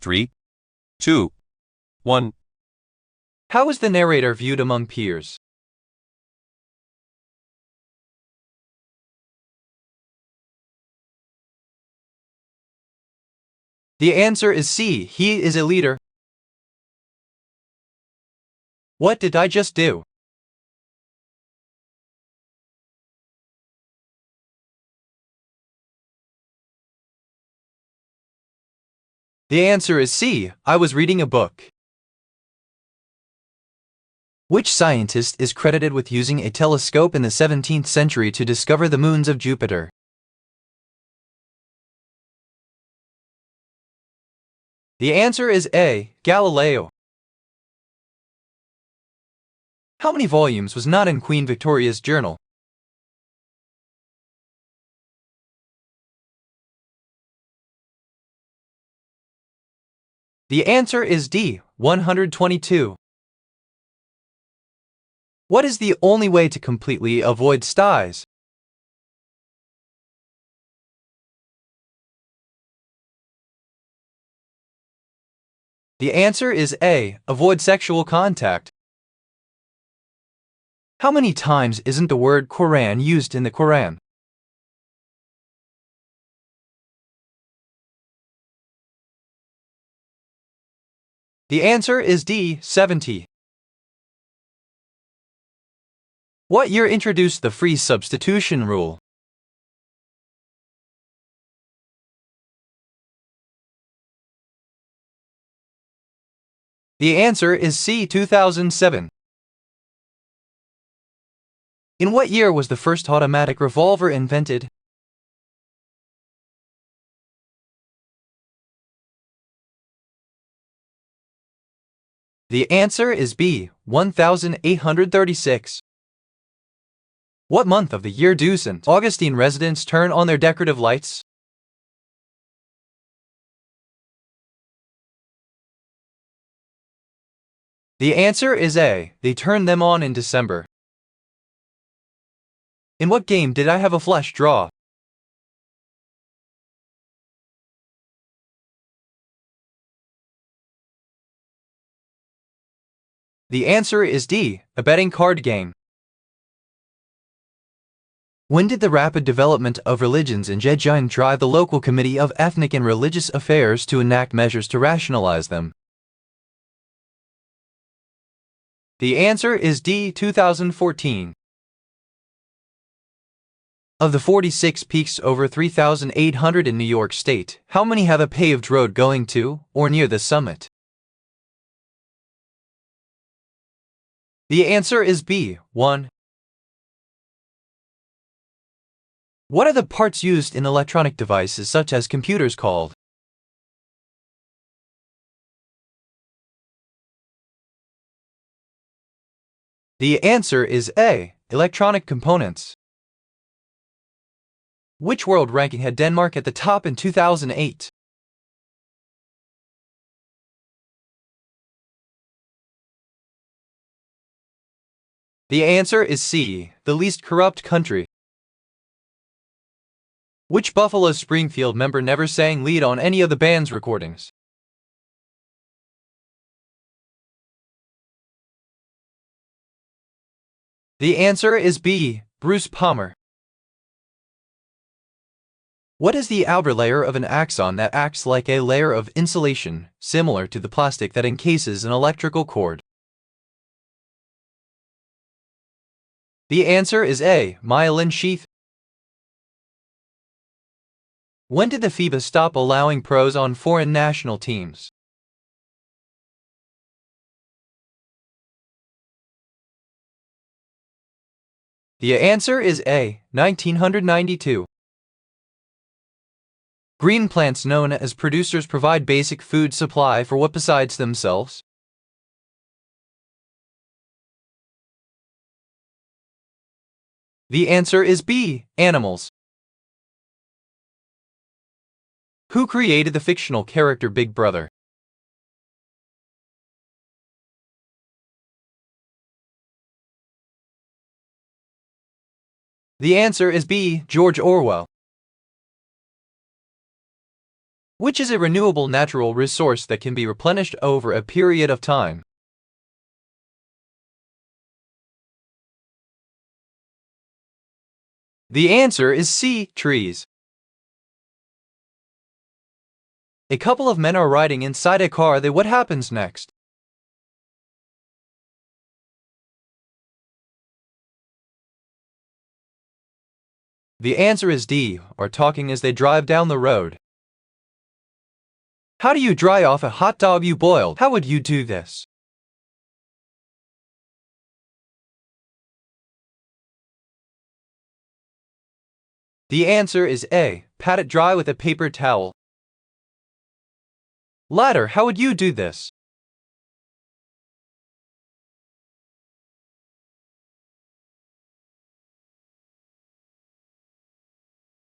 3, 2, 1. How is the narrator viewed among peers? The answer is C. He is a leader. What did I just do? The answer is C. I was reading a book. Which scientist is credited with using a telescope in the 17th century to discover the moons of Jupiter? The answer is A. Galileo. How many volumes was not in Queen Victoria's journal? The answer is D. 122. What is the only way to completely avoid styes? The answer is A. Avoid sexual contact. How many times isn't the word Quran used in the Quran? The answer is D. 70. What year introduced the free substitution rule? The answer is C. 2007. In what year was the first automatic revolver invented? The answer is B. 1836. What month of the year do St. Augustine residents turn on their decorative lights? The answer is A. They turn them on in December. In what game did I have a flush draw? The answer is D. A betting card game. When did the rapid development of religions in Zhejiang drive the local Committee of Ethnic and Religious Affairs to enact measures to rationalize them? The answer is D. 2014. Of the 46 peaks over 3,800 in New York State, how many have a paved road going to or near the summit? The answer is B. 1. What are the parts used in electronic devices such as computers called? The answer is A. Electronic components. Which world ranking had Denmark at the top in 2008? The answer is C. The least corrupt country. Which Buffalo Springfield member never sang lead on any of the band's recordings? The answer is B. Bruce Palmer. What is the outer layer of an axon that acts like a layer of insulation, similar to the plastic that encases an electrical cord? The answer is A. Myelin sheath. When did the FIBA stop allowing pros on foreign national teams? The answer is A. 1992. Green plants known as producers provide basic food supply for what besides themselves? The answer is B. Animals. Who created the fictional character Big Brother? The answer is B. George Orwell. Which is a renewable natural resource that can be replenished over a period of time? The answer is C. Trees. A couple of men are riding inside a car. What happens next? The answer is D. Are talking as they drive down the road. How do you dry off a hot dog you boiled? How would you do this? The answer is A. Pat it dry with a paper towel. Ladder, how would you do this?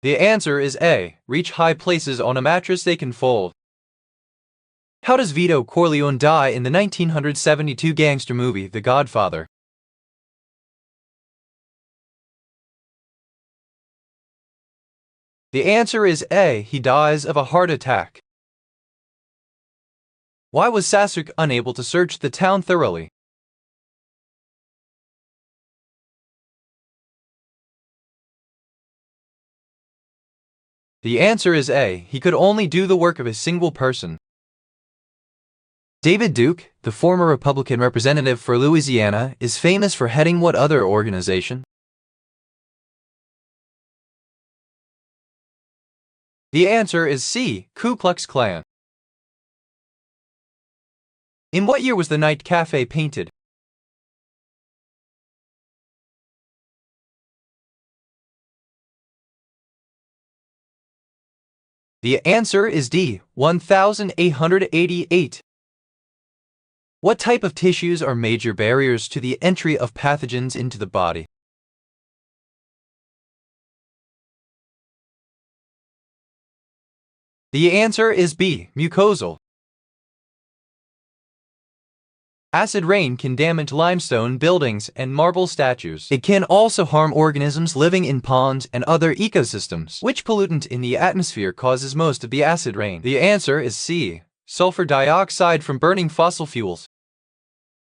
The answer is A. Reach high places on a mattress they can fold. How does Vito Corleone die in the 1972 gangster movie The Godfather? The answer is A. He dies of a heart attack. Why was Sasuke unable to search the town thoroughly? The answer is A. He could only do the work of a single person. David Duke, the former Republican representative for Louisiana, is famous for heading what other organization? The answer is C. Ku Klux Klan. In what year was the Night Cafe painted? The answer is D. 1888. What type of tissues are major barriers to the entry of pathogens into the body? The answer is B. Mucosal. Acid rain can damage limestone buildings and marble statues. It can also harm organisms living in ponds and other ecosystems. Which pollutant in the atmosphere causes most of the acid rain? The answer is C. Sulfur dioxide from burning fossil fuels.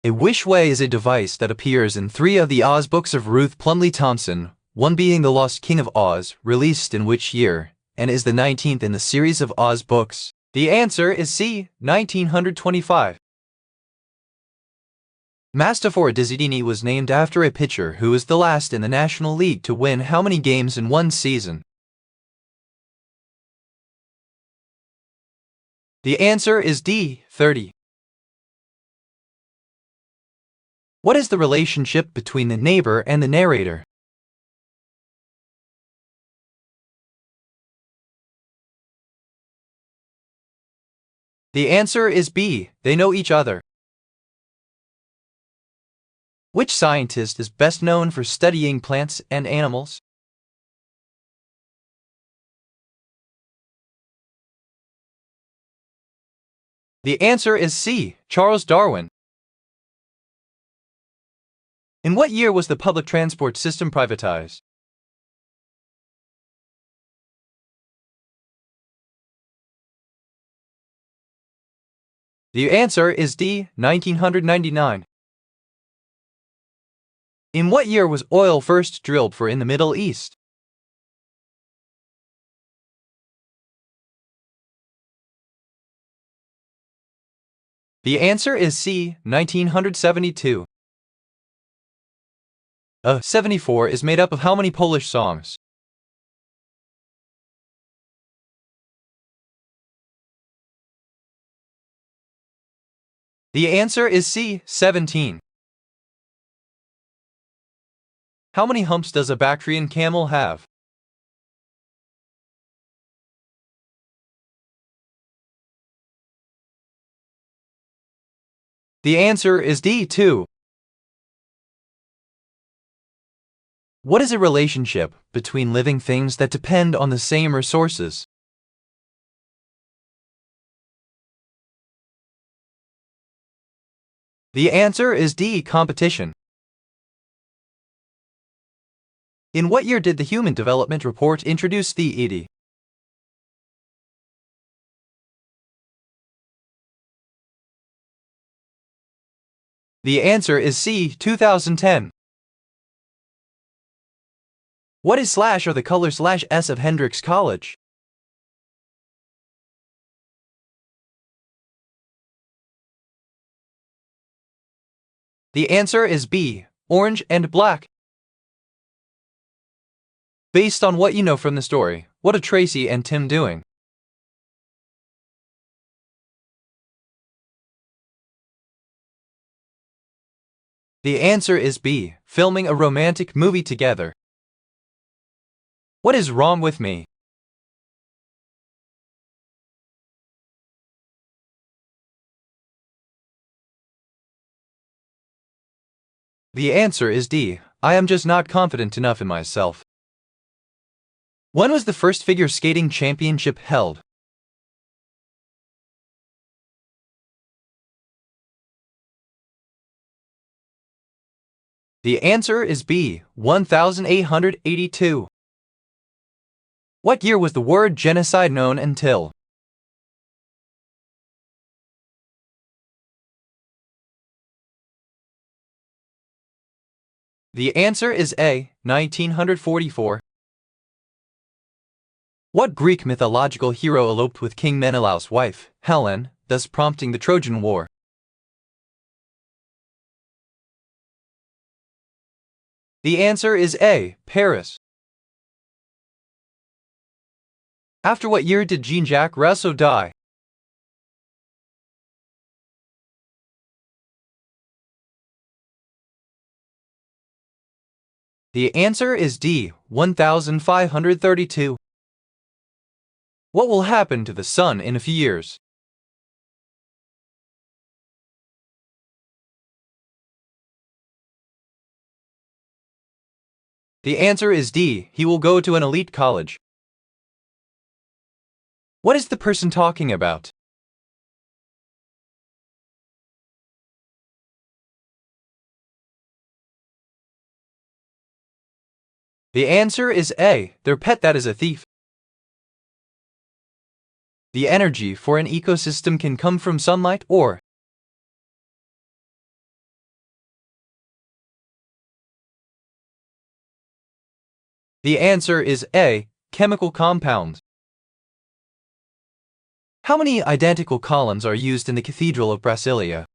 A Wishway is a device that appears in 3 of the Oz books of Ruth Plumly Thompson, one being The Lost King of Oz, released in which year, and is the 19th in the series of Oz books? The answer is C. 1925. Mastafor Dizzidini was named after a pitcher who was the last in the National League to win how many games in one season? The answer is D. 30. What is the relationship between the neighbor and the narrator? The answer is B. They know each other. Which scientist is best known for studying plants and animals? The answer is C. Charles Darwin. In what year was the public transport system privatized? The answer is D. 1999. In what year was oil first drilled for in the Middle East? The answer is C. 1972. 74 is made up of how many Polish songs? The answer is C. 17. How many humps does a Bactrian camel have? The answer is D. 2. What is a relationship between living things that depend on the same resources? The answer is D. Competition. In what year did the Human Development Report introduce the ED? The answer is C, 2010. What is / or the color /S of Hendrix College? The answer is B, orange and black. Based on what you know from the story, what are Tracy and Tim doing? The answer is B, filming a romantic movie together. What is wrong with me? The answer is D, I am just not confident enough in myself. When was the first figure skating championship held? The answer is B, 1882. What year was the word genocide known until? The answer is A, 1944. What Greek mythological hero eloped with King Menelaus' wife, Helen, thus prompting the Trojan War? The answer is A, Paris. After what year did Jean-Jacques Rousseau die? The answer is D, 1532. What will happen to the sun in a few years? The answer is D, he will go to an elite college. What is the person talking about? The answer is A, their pet that is a thief. The energy for an ecosystem can come from sunlight or the answer is A, chemical compounds. How many identical columns are used in the Cathedral of Brasilia?